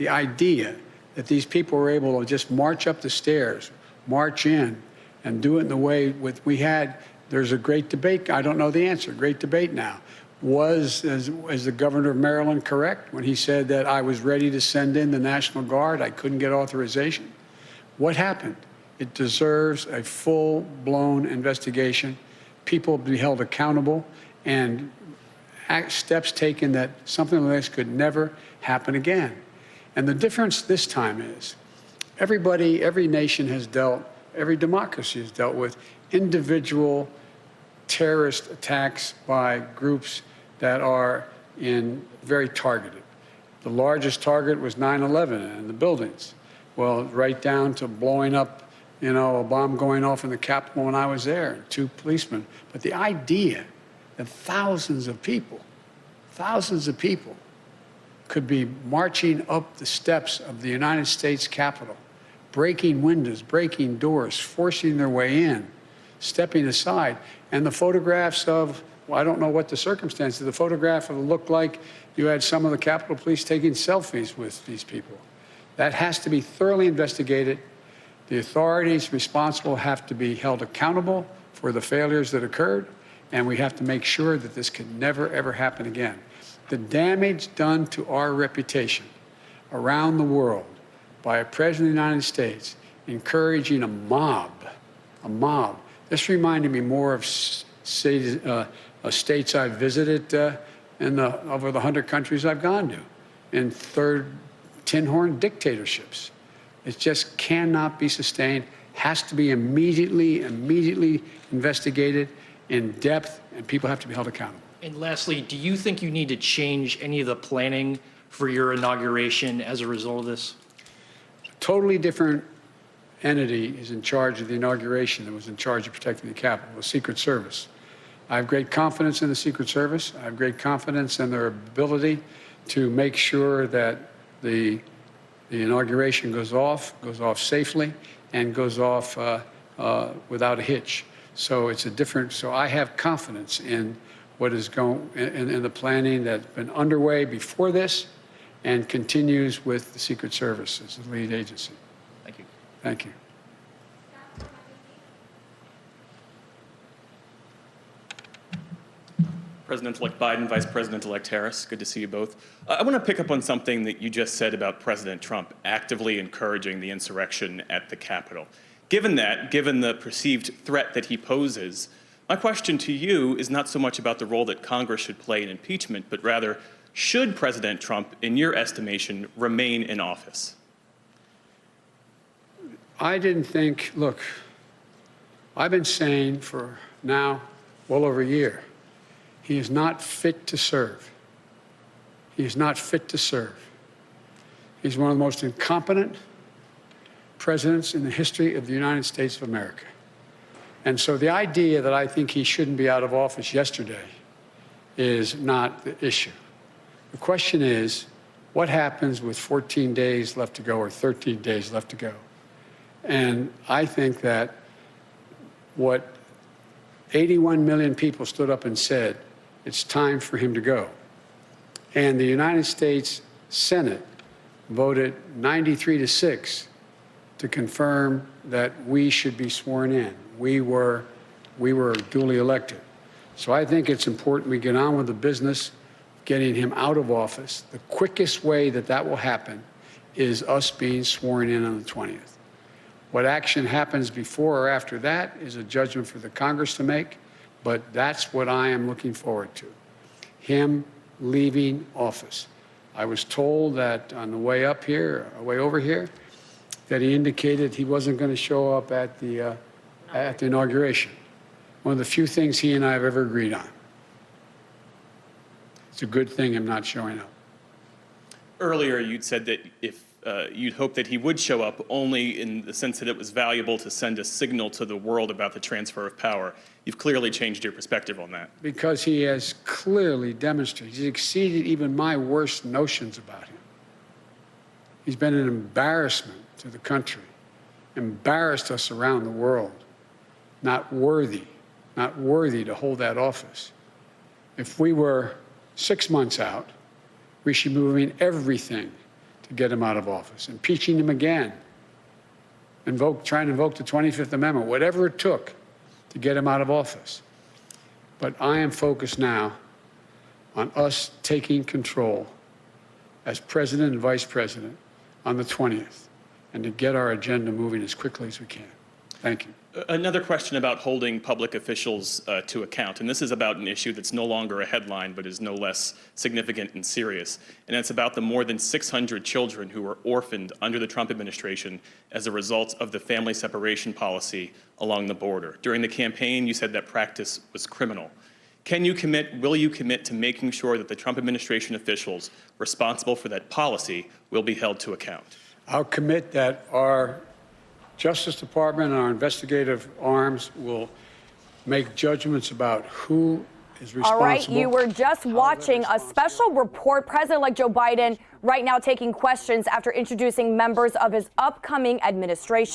the idea that these people were able to just march up the stairs, march in, and do it in the way we had. There's a great debate. I don't know the answer. Great debate now. Was the governor of Maryland correct when he said that I was ready to send in the National Guard? I couldn't get authorization. What happened? It deserves a full-blown investigation. People be held accountable and steps taken that something like this could never happen again. And the difference this time is every nation has dealt, every democracy has dealt with individual terrorist attacks by groups that are very targeted. The largest target was 9/11 and the buildings. Well, right down to blowing up, a bomb going off in the Capitol when I was there, and 2 policemen. But the idea that thousands of people could be marching up the steps of the United States Capitol, breaking windows, breaking doors, forcing their way in, stepping aside. And the photographs of, well, I don't know what the circumstances, the photograph of it looked like you had some of the Capitol Police taking selfies with these people. That has to be thoroughly investigated. The authorities responsible have to be held accountable for the failures that occurred, and we have to make sure that this can never, ever happen again. The damage done to our reputation around the world by a president of the United States encouraging a mob. This reminded me more of states I've visited over the 100 countries I've gone to, in third tin horn dictatorships. It just cannot be sustained, has to be immediately investigated in depth, and people have to be held accountable. And lastly, do you think you need to change any of the planning for your inauguration as a result of this? A totally different entity is in charge of the inauguration that was in charge of protecting the Capitol, the Secret Service. I have great confidence in the Secret Service. I have great confidence in their ability to make sure that the inauguration goes off safely, and goes off without a hitch. So so I have confidence in what is in the planning that's been underway before this and continues with the Secret Service as the lead agency. Thank you. Thank you. President-elect Biden, Vice President-elect Harris, good to see you both. I want to pick up on something that you just said about President Trump actively encouraging the insurrection at the Capitol. Given the perceived threat that he poses, my question to you is not so much about the role that Congress should play in impeachment, but rather, should President Trump, in your estimation, remain in office? I didn't think, look, I've been saying for now well over a year, he is not fit to serve. He is not fit to serve. He's one of the most incompetent presidents in the history of the United States of America. And so the idea that I think he shouldn't be out of office yesterday is not the issue. The question is, what happens with 14 days left to go or 13 days left to go? And I think that what 81 million people stood up and said, it's time for him to go. And the United States Senate voted 93-6 to confirm that we should be sworn in. We were duly elected. So I think it's important we get on with the business of getting him out of office. The quickest way that will happen is us being sworn in on the 20th. What action happens before or after that is a judgment for the Congress to make, but that's what I am looking forward to, him leaving office. I was told that on the way up here, way over here, that he indicated he wasn't going to show up at the inauguration. One of the few things he and I have ever agreed on. It's a good thing I'm not showing up. Earlier, you'd said that if you'd hope that he would show up only in the sense that it was valuable to send a signal to the world about the transfer of power. You've clearly changed your perspective on that. Because he has clearly demonstrated, he's exceeded even my worst notions about him. He's been an embarrassment to the country, embarrassed us around the world, not worthy to hold that office. If we were 6 months out, we should be moving everything to to get him out of office, impeaching him again, trying to invoke the 25th Amendment, whatever it took to get him out of office. But I am focused now on us taking control as president and vice president on the 20th and to get our agenda moving as quickly as we can. Thank you. Another question about holding public officials to account, and this is about an issue that's no longer a headline but is no less significant and serious, and it's about the more than 600 children who were orphaned under the Trump administration as a result of the family separation policy along the border. During the campaign, you said that practice was criminal. Will you commit to making sure that the Trump administration officials responsible for that policy will be held to account? I'll commit that our Justice Department and our investigative arms will make judgments about who is responsible. All right, you were just watching a special report. President-elect Joe Biden right now taking questions after introducing members of his upcoming administration.